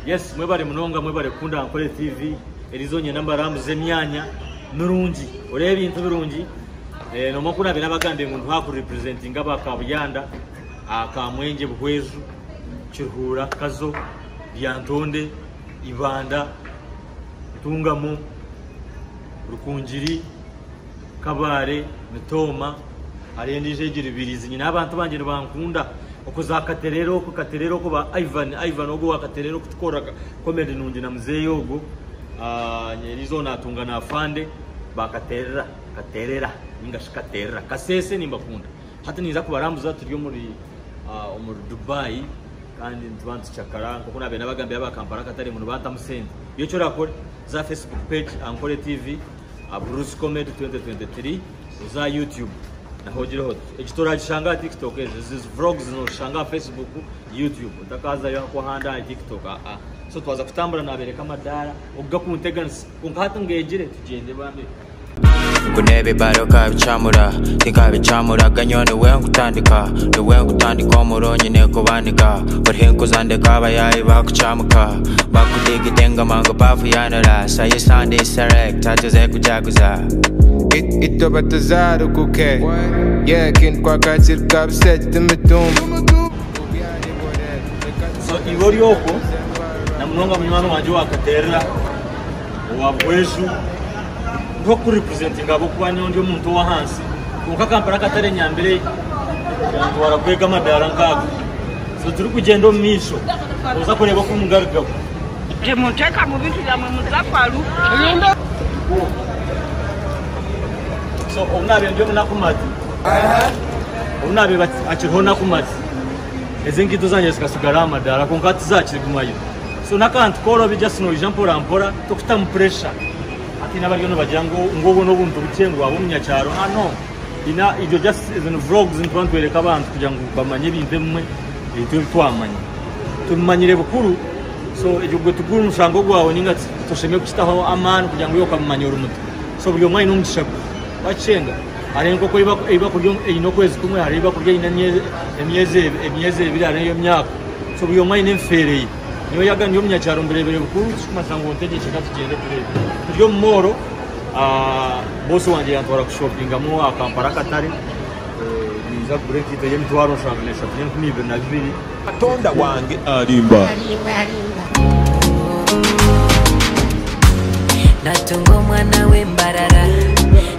Yes, mwebare munonga mwebare kunda Ankole TV erizonye namba ramuze myanya nurungi urebe ibintu birungi no makuna bina bagambe umuntu haku representing abakabuyanda akamwenge buhwezu Kirhura Kazo Byantonde Ibanda Tungamo Rukunjiri Kabare Mitoma arendije giribirizi nyina abantu banje bankunda okuzakaterero ko katerero ko ba Ivan ogo wakaterero kutukoraga comedy nungi na mzee yogo nyerizo natunga na afande bakaterera ingashikaterera kasese nimbakunda hata niza kubarambuza turyo muri Dubai kandi ntubantu cyakara kuko nabe nabagambe abakampara katari mu Rwanda musende iyo cyo rakora za Facebook page Ankole TV Bruce Comedy 2023 za YouTube na hojiro ekitora gishanga TikTok izi vlogs no shanga Facebook YouTube utakaza yako handa TikTok so twaza kutambura nabereka amadara ubwa kunteganisa kunkata ngegere tugende bambe kunebe baroka bicamura tikabicamura ganyone we ngutandika umuronyi neko bandika barhenko zandeka abayayi bakucamuka bakudega itenga mango bafu yanara saye Sunday select atuze kujaguza ito batazaro kuke yekin kwa kachir kapset mitum so igori yoko na munonga munywana wanje wakaterera wabwezu ngo ku representing abo kwa nyondi umuntu wa hansi kuka kampara katare nyambere yantu warakwega madara nkago so turi kugenda misho uza kureba ko mugarugabo je munteka mu bintu ya muzafaru so unabe ndio munakumati unabe akirhona kumati ezengi tuzanye zikasigara amadara ko ngati zakirigumayo so nakantu koro bijasino ijampora ampora tokuta pressure ina baryo bajango ngobo no buntu bucengo abo munyacyaro hano ina ibyo just izo vlogs ntwantwereka abantu kugira ngo bamanye bimve mwe ibyo twamanye tumanyire bukuru so ibyo tuguru mushango gwawe ninga tosheme kutaho amana kugira ngo yokamanye urumuto so buri mwe n'umugisha bacenga arengo ko iba kuryo ino kwezi kumwe hari iba kuryo ina emyeze birare yo myaka so buri mwe n'emfereye niyo Yaga niyo munyacyaro mberebere bukuru kumasango ntegeke katugende kurebe buryo moro boss wanje yantwara ku shoppinga mu akampara katari niza kureki to yemtwaro shaganisha n'imibe na bibiri atonda wange arimba natungo mwana we mbarara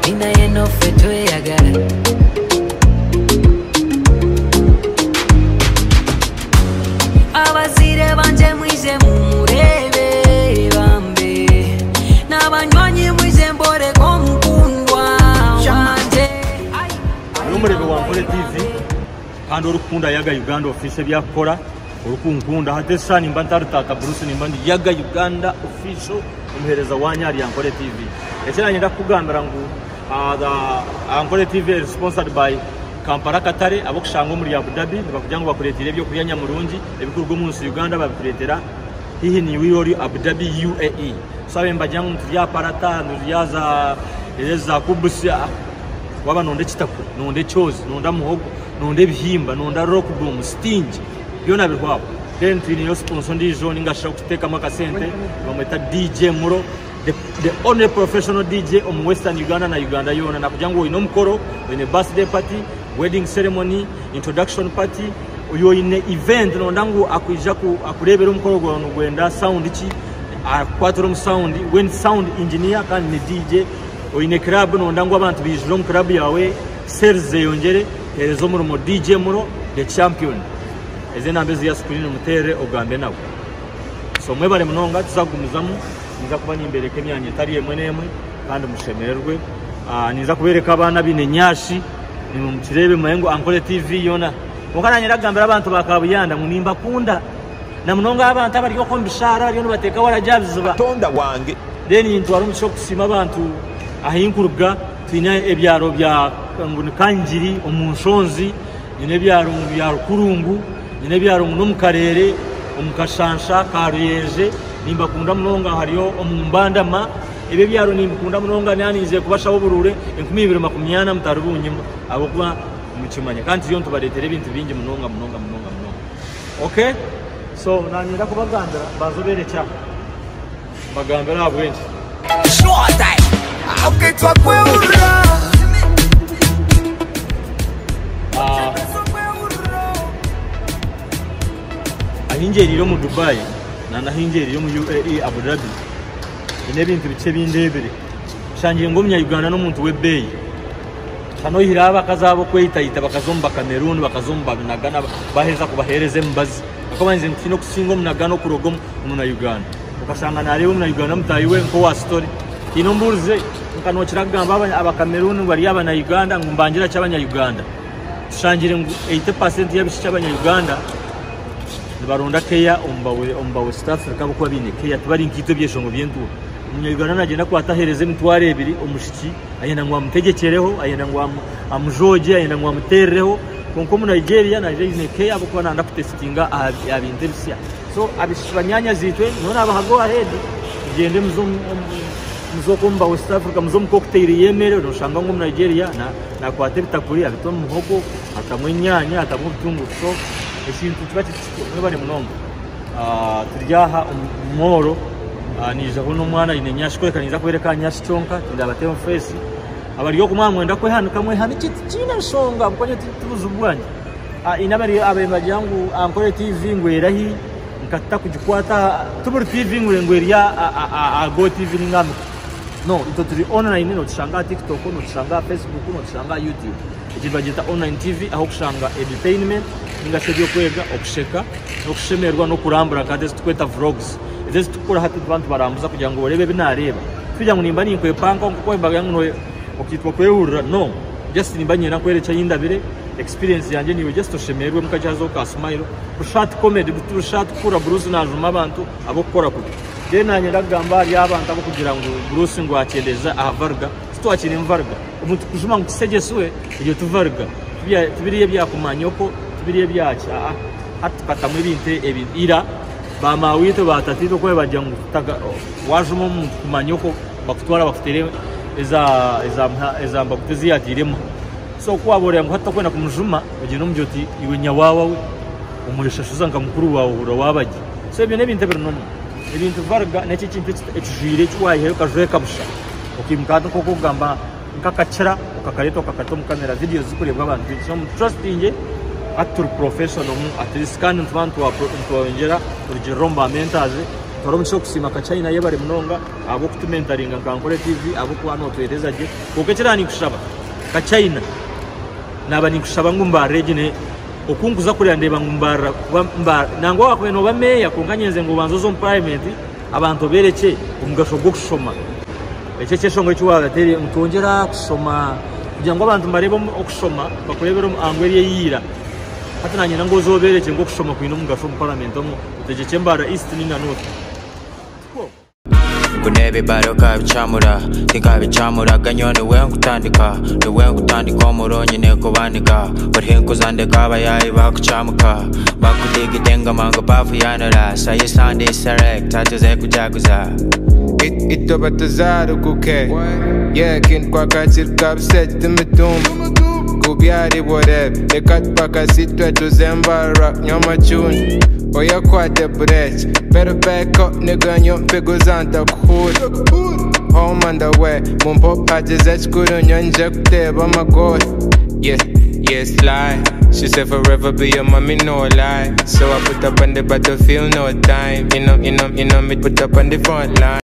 nina yeno feto yagara abazire banje mwize mumurebe bambe nabanywanyi mwize mbore ko mukundwa wanje numurebe wa Ankole TV kandi urukunda Yaga Uganda official byakora urukunkunda hatesa nimba ntarutata Bruce nimba Yaga Uganda official umuhereza wanyari ya Ankole TV ecyanye ndakugambira ngo Ankole TV is sponsored by Kampara Katare abo kushango muri Abu Dhabi bakujya ngo bakuretire byo kuri Nyamurungi ebikurwa munsi Uganda bakuretera hihi ni wiyori Abu Dhabi UAE sabe mbajyango mutya parata nuriyaza eleza kubusia waba nonde kitako nonde chozi nonda muhogo nonde bihimba nonda rock boom stinge byona birwabo then twini yo sponsor ndi zone ngasha kuteka makasente bamweta DJ Muro the only professional DJ on Western Uganda na Uganda yona na kujango ino mkoro wene birthday party wedding ceremony introduction party uyo ine event no ndangu akuija ku akurebera umukoro gwa no gwenda sound chi quattro sound when sound engineer kan ni DJ oyine club no ndangu abantu bijiro mu club yawe serze yongere erezo mu DJ Muro the champion ezena mbezi ya screen mutere ogambe nabo so mwebare munonga tuzagumuzamu niza kuba nimbereke myanye tari yemwe nemwe kandi mushemererwe niza kubereka abana bine nyashi ni mukirebe mayengo Ankole TV yona mukana nyiragambira abantu bakabuyanda munimba kunda na munonga abantu abari ko mbishara bari no bateka warajabizwa tonda wange then into ari musho kusima abantu ahinkuruga tinya ebyaro bya nguni kanjiri omunshonzi nyine byaro bya rukurungu nyine byaro no mukarere omukashansha karuyeje nimba kunda munonga hariyo omumbandama ebe byaro nimbukunda munonga nanize kubashaho burure 2020 mutarubunyima abo kuba mukimanya kandi yo ntubaretere ibintu bingi munonga okay So nanyira kubagandira bazoberecha bagambira abwenzi short time okay twakwe urra ahingeriro mu Dubai na nahingeriro mu UAE Abu Dhabi ine bintu bice bindebere shangiye ngomya Uganda no muntu webei hano hiraba kazabo kweyitayita bakazomba Cameroon bakazomba binagana baheza kubahereze mbazi akabanze ntino kusingo munagano kurogomo mu na Uganda ukashanga nariwe mu na Uganda mutayiwe nko wa story ino mbuze nkanokira gamba aba Cameroon bari aba na Uganda ngumbangira cy'abanya Uganda shangire 80% y'abishya abanya Uganda baronda keya ombawe staff kabukwa bine keya tubari nkito byeshongo byentu umunyarwanda nagenda kwatahereze mitware ebiri umushiki ayenda ngwa mutegekereho ayenda ngwa amujoje ayenda ngwa mutereho konko mu Nigeria ne keya bukwa nanda kutestinga abinterisia so abishwanyanya zitwe nona abahago ahead gende muzokomba West Africa muzom cocktail yemere no shanga ngo mu Nigeria na kwate bitakuri abito muhogo atamwenyanya atamutungu so ekintu kibati bari munombo turyaha umoro niza hono mwana ine nyashkweka niza kwereka nyashtonka ndabate mu face abariyo kumamwenda kwe hano kamwe hano kina shonga mkonye tuzubwanje inabari abemba jangu ankore TV ngwerahi nkata kujikwata tuburi TV ngweriya go TV ngam no ito turi online no tushanga TikTok no tushanga Facebook no tushanga YouTube ikibagita online TV aho kushanga entertainment ngasebyo kwega okusheka okushemerwa no kurambura kandi tukweta vlogs izezi tukura hati abantu barambuza kugira ngo barebe binareba tujya ngo nimba ninkwe panka ngo kwembaga ngo okitwa kwehurira no just nimba nyina kwerecha yindabire experience yanje niwe just oshemerwe mukajazo ka smile kushat comedy kushat kura Bruce najuma abantu abo gukora kuko je nanye ndagamba ari abantu abo kugira ngo Bruce ngo acyendeza avarga twakira imvarga umuntu kujuma ngo kisegeswe iyo tuvarga tubiriye byakumanyoko biriye byacha hatukata mu binte ira bamawite batatito kwe bajya ngo wajumo mu kumanyoko bakutwara bafutere eza mbakutezi yatiremo so kwabore ngo hata kwena kumujuma bagiye no mbyoti iwe nyawawa we umurishashuza nga mukuru wawe urawabaje so ibyo nebinte bernono ibintu varga n'iki kintu ekijire cywaye kajoye kabusha ukimukata ko kugamba nkakacira ukakareto kakato mu kamera video zikurebwa abantu so trustinge actor professional at least kan ntubantu wa ntwongera urugero mentaze toromsho kusima kachina yebare munonga abo kutumentaringa kankore TV abo kwano twereza je kokekirani kushaba kachina nabani kushaba ngumba regine okunguza kuri ndeba ngumbara mba nango wakweno bameya kunganyenze ngo banzo private abantu bereke umugasho gwo kushoma ekeke shongo cyuwaga teri mutongera kusoma kugira ngo abantu barebe okushoma bakurebera angweriye yira hata nanye nango zobereke ngo kushoma kwino mugasho mu parliament mu tegeke mbara east ni na north kunebe baroka bicamura tikabicamura ganyone we ngutandika umuronyi neko bandika barhenko zandeka bayayi bakucamuka bakudiga denga mango bafu yanara saye sande select atuze kujaguza ito batazaru kuke yeah kin kwa kachir kapset tumedum kubyari whatever lekat pakasitwe tuzembara nyama chun oya kwate breach better back up nigga nyo pegozanta kuhuri home on the way mumpo pajizech kuru nyonje kuteba magod yeah slide she said forever be your mommy no lie so I put up on the battlefield no time you know me put up on the front line